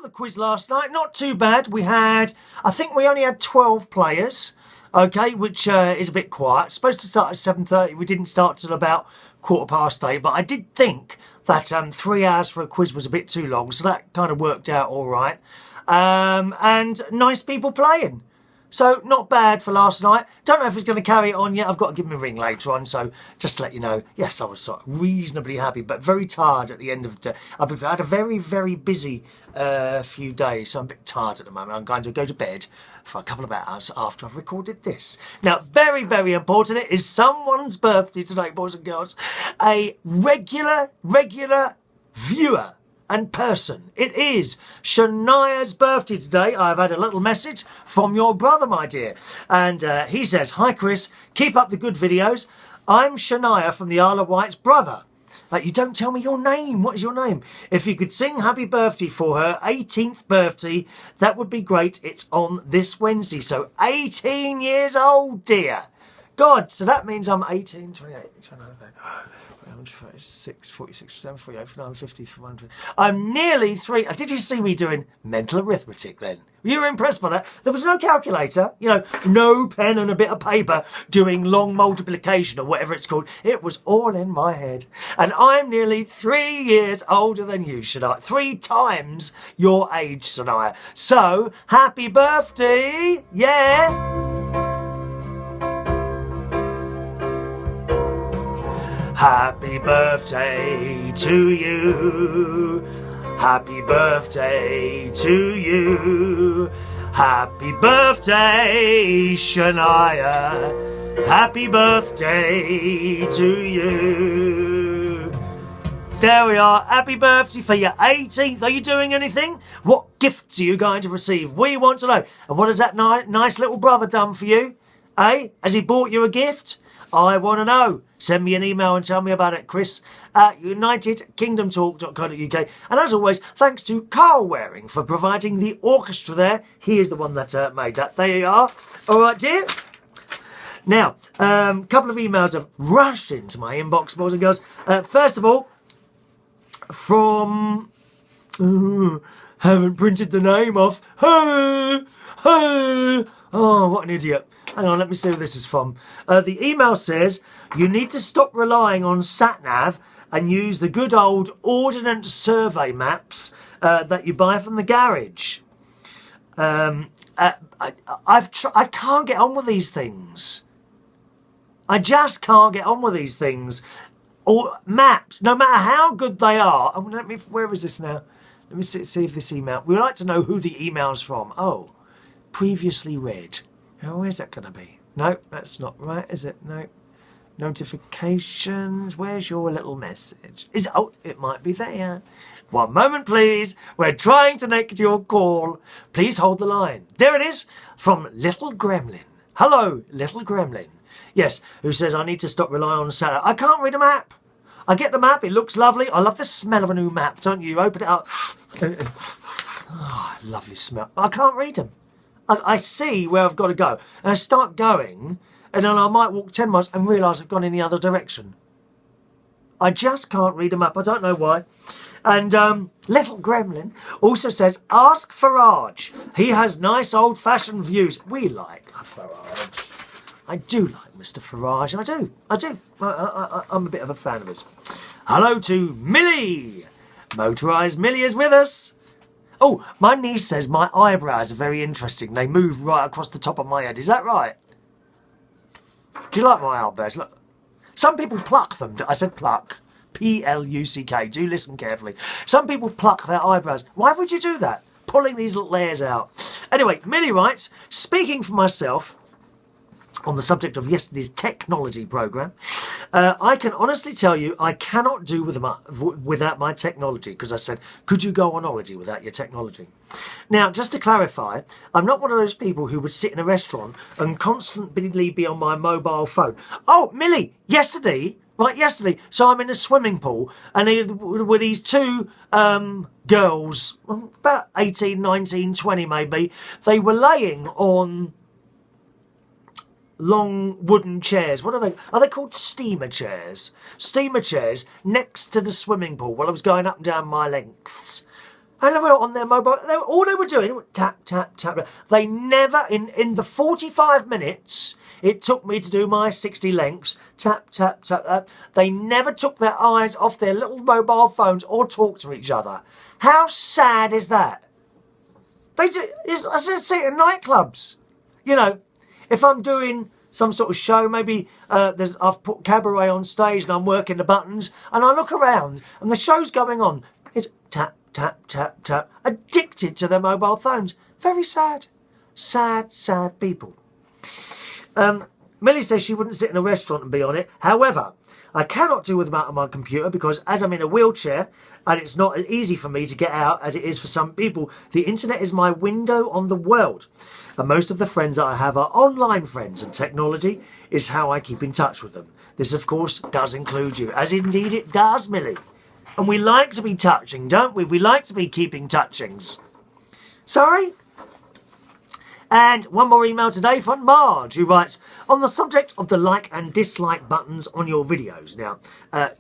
the quiz last night. Not too bad. I think we only had 12 players, okay, which is a bit quiet. Supposed to start at 7:30. We didn't start till about 8:15, but I did think that 3 hours for a quiz was a bit too long, so that kind of worked out all right. And nice people playing. So not bad for last night. Don't know if it's going to carry it on yet. I've got to give him a ring later on. So just to let you know, yes, I was sort of reasonably happy, but very tired at the end of the day. I've had a very, very busy few days, so I'm a bit tired at the moment. I'm going to go to bed for a couple of hours after I've recorded this. Now, very, very important. It is someone's birthday today, boys and girls. A regular viewer and person. It is Shania's birthday today. I've had a little message from your brother, my dear. And he says, "Hi, Chris. Keep up the good videos. I'm Shania from the Isle of Wight's brother." You don't tell me your name. What is your name? If you could sing happy birthday for her 18th birthday, that would be great. It's on this Wednesday. So 18 years old, dear. God, so that means I'm 18, 28, 29, 46, 47, 48, 49, 50, 100. I'm nearly 3. Did you see me doing mental arithmetic then? You were impressed by that? There was no calculator, no pen and a bit of paper doing long multiplication or whatever it's called. It was all in my head. And I'm nearly 3 years older than you, Shania. 3 times your age, Shania. So, happy birthday! Yeah! Happy birthday to you. Happy birthday to you. Happy birthday, Shania. Happy birthday to you. There we are. Happy birthday for your 18th. Are you doing anything? What gifts are you going to receive? We want to know. And what has that nice little brother done for you? Eh? Has he bought you a gift? I want to know. Send me an email and tell me about it, Chris at unitedkingdomtalk.co.uk. And as always, thanks to Carl Waring for providing the orchestra there. He is the one that made that. There you are. All right, dear. Now, a couple of emails have rushed into my inbox, boys and girls. First of all, from... haven't printed the name off. Oh, what an idiot. Hang on, let me see who this is from. The email says, "You need to stop relying on SatNav and use the good old Ordnance Survey maps that you buy from the garage." I can't get on with these things. I just can't get on with these things. Or maps, no matter how good they are. Oh, where is this now? Let me see if this email... We'd like to know who the email's from. Oh, previously read. Oh, where's that going to be? No, that's not right, is it? No. Notifications. Where's your little message? Oh, it might be there. One moment, please. We're trying to make your call. Please hold the line. There it is, from Little Gremlin. Hello, Little Gremlin. Yes, who says I need to stop relying on Saturday. I can't read a map. I get the map. It looks lovely. I love the smell of a new map, don't you? Open it up. Oh, lovely smell. I can't read them. I see where I've got to go. And I start going, and then I might walk 10 miles and realise I've gone in the other direction. I just can't read them up. I don't know why. And Little Gremlin also says, ask Farage. He has nice old-fashioned views. We like Farage. I do like Mr. Farage. I do. I'm a bit of a fan of his. Hello to Millie. Motorised Millie is with us. Oh, my niece says my eyebrows are very interesting. They move right across the top of my head. Is that right? Do you like my eyebrows? Look. Some people pluck them. I said pluck. P-L-U-C-K. Do listen carefully. Some people pluck their eyebrows. Why would you do that? Pulling these little hairs out. Anyway, Millie writes, speaking for myself, on the subject of yesterday's technology programme, I can honestly tell you I cannot do without my technology, because I said, could you go on holiday without your technology? Now, just to clarify, I'm not one of those people who would sit in a restaurant and constantly be on my mobile phone. Oh, Millie, yesterday, so I'm in a swimming pool, and with these two girls, about 18, 19, 20 maybe, they were laying on long wooden chairs. What are they? Are they called steamer chairs? Steamer chairs next to the swimming pool while I was going up and down my lengths. And they were on their mobile. All they were doing was tap, tap, tap. They never, in the 45 minutes it took me to do my 60 lengths, tap, tap, tap, tap, they never took their eyes off their little mobile phones or talked to each other. How sad is that? I see it in nightclubs. You know, if I'm doing some sort of show, maybe I've put cabaret on stage and I'm working the buttons, and I look around and the show's going on. It's tap, tap, tap, tap, addicted to their mobile phones. Very sad. Sad, sad people. Millie says she wouldn't sit in a restaurant and be on it. However, I cannot do without my computer because as I'm in a wheelchair and it's not as easy for me to get out as it is for some people, the internet is my window on the world. And most of the friends that I have are online friends, and technology is how I keep in touch with them. This, of course, does include you, as indeed it does, Millie. And we like to be touching, don't we? We like to be keeping touchings. Sorry? And one more email today from Marge, who writes, on the subject of the like and dislike buttons on your videos. Now,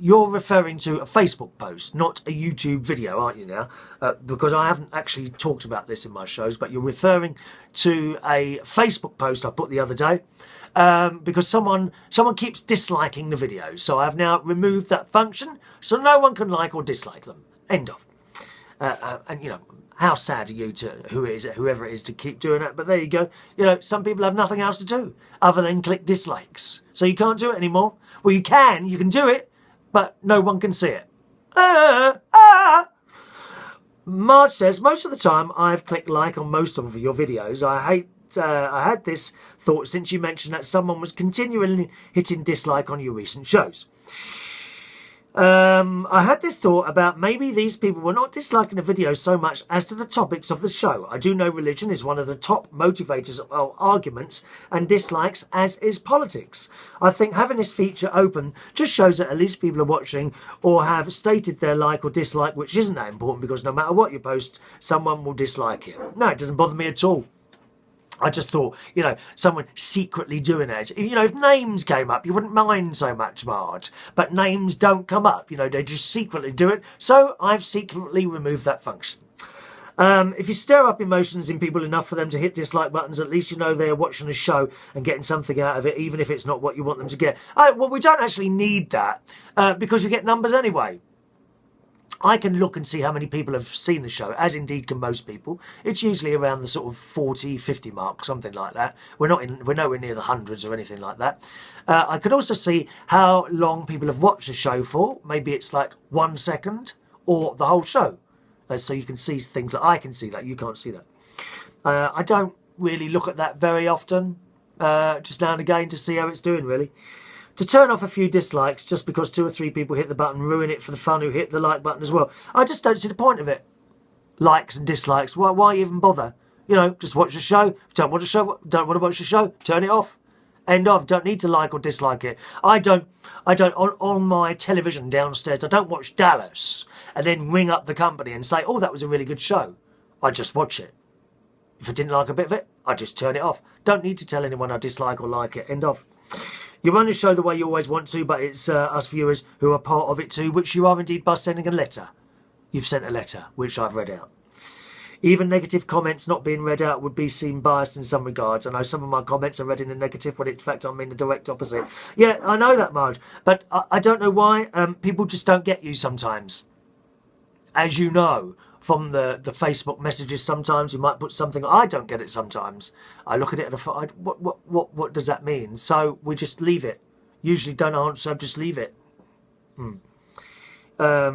you're referring to a Facebook post, not a YouTube video, aren't you now? Because I haven't actually talked about this in my shows, but you're referring to a Facebook post I put the other day. Because someone keeps disliking the videos. So I've now removed that function, so no one can like or dislike them. End of. And, you know, how sad are you to whoever it is to keep doing it? But there you go. You know, some people have nothing else to do other than click dislikes. So you can't do it anymore. Well, you can do it, but no one can see it. Marge says, most of the time I've clicked like on most of your videos. I had this thought since you mentioned that someone was continually hitting dislike on your recent shows. I had this thought about maybe these people were not disliking the video so much as to the topics of the show. I do know religion is one of the top motivators of arguments and dislikes, as is politics. I think having this feature open just shows that at least people are watching or have stated their like or dislike, which isn't that important because no matter what you post, someone will dislike it. No, it doesn't bother me at all. I just thought, you know, someone secretly doing it. You know, if names came up, you wouldn't mind so much, Marge. But names don't come up. You know, they just secretly do it. So I've secretly removed that function. If you stir up emotions in people enough for them to hit dislike buttons, at least you know they're watching a show and getting something out of it, even if it's not what you want them to get. Well, we don't actually need that because you get numbers anyway. I can look and see how many people have seen the show, as indeed can most people. It's usually around the sort of 40, 50 mark, something like that. We're nowhere near the hundreds or anything like that. I could also see how long people have watched the show for. Maybe it's like 1 second or the whole show. So you can see things that I can see that you can't see that. I don't really look at that very often, just now and again to see how it's doing, really. To turn off a few dislikes just because 2 or 3 people hit the button, ruin it for the fun who hit the like button as well. I just don't see the point of it. Likes and dislikes, why even bother? You know, just watch the show. If you don't want to watch the show, turn it off. End of. Don't need to like or dislike it. I don't on my television downstairs, I don't watch Dallas and then ring up the company and say, oh, that was a really good show. I just watch it. If I didn't like a bit of it, I just turn it off. Don't need to tell anyone I dislike or like it. End of. You run the show the way you always want to, but it's us viewers who are part of it too, which you are indeed by sending a letter. You've sent a letter, which I've read out. Even negative comments not being read out would be seen biased in some regards. I know some of my comments are read in the negative, but in fact I mean the direct opposite. Yeah, I know that, Marge, but I don't know why. People just don't get you sometimes. As you know, from the Facebook messages, sometimes you might put something. I don't get it sometimes. I look at it and I thought, what does that mean? So we just leave it. Usually don't answer, just leave it. I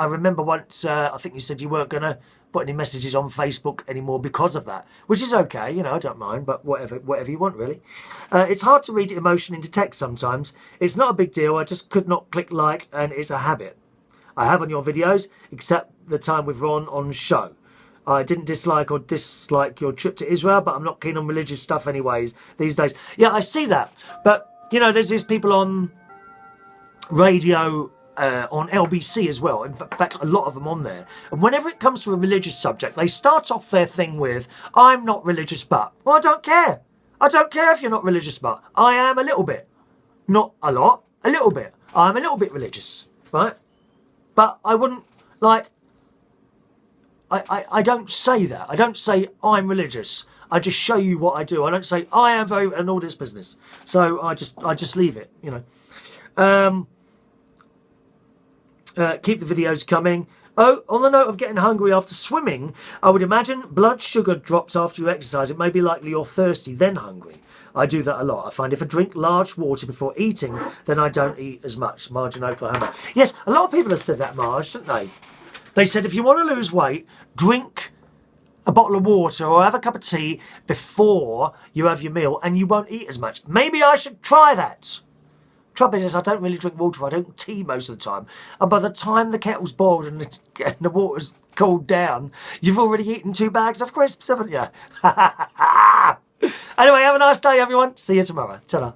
remember once, I think you said you weren't going to put any messages on Facebook anymore because of that, which is okay, you know, I don't mind, but whatever you want, really. It's hard to read emotion into text sometimes. It's not a big deal. I just could not click like, and it's a habit. I have on your videos, except the time with Ron on show. I didn't dislike your trip to Israel, but I'm not keen on religious stuff anyways these days. Yeah, I see that. But, you know, there's these people on radio, on LBC as well. In fact, a lot of them on there. And whenever it comes to a religious subject, they start off their thing with, I'm not religious, but. Well, I don't care. I don't care if you're not religious, but. I am a little bit. Not a lot, a little bit. I'm a little bit religious, right? But I wouldn't, like, I don't say that. I don't say I'm religious. I just show you what I do. I don't say I am very and all this business. So I just leave it, you know. Keep the videos coming. Oh, on the note of getting hungry after swimming, I would imagine blood sugar drops after you exercise. It may be likely you're thirsty, then hungry. I do that a lot. I find if I drink large water before eating, then I don't eat as much. Marge in Oklahoma. Yes, a lot of people have said that, Marge, haven't they? They said if you want to lose weight, drink a bottle of water or have a cup of tea before you have your meal and you won't eat as much. Maybe I should try that. Trouble is, I don't really drink water. I drink tea most of the time. And by the time the kettle's boiled and the water's cooled down, you've already eaten 2 bags of crisps, haven't you? Anyway, have a nice day, everyone. See you tomorrow. Ta-da.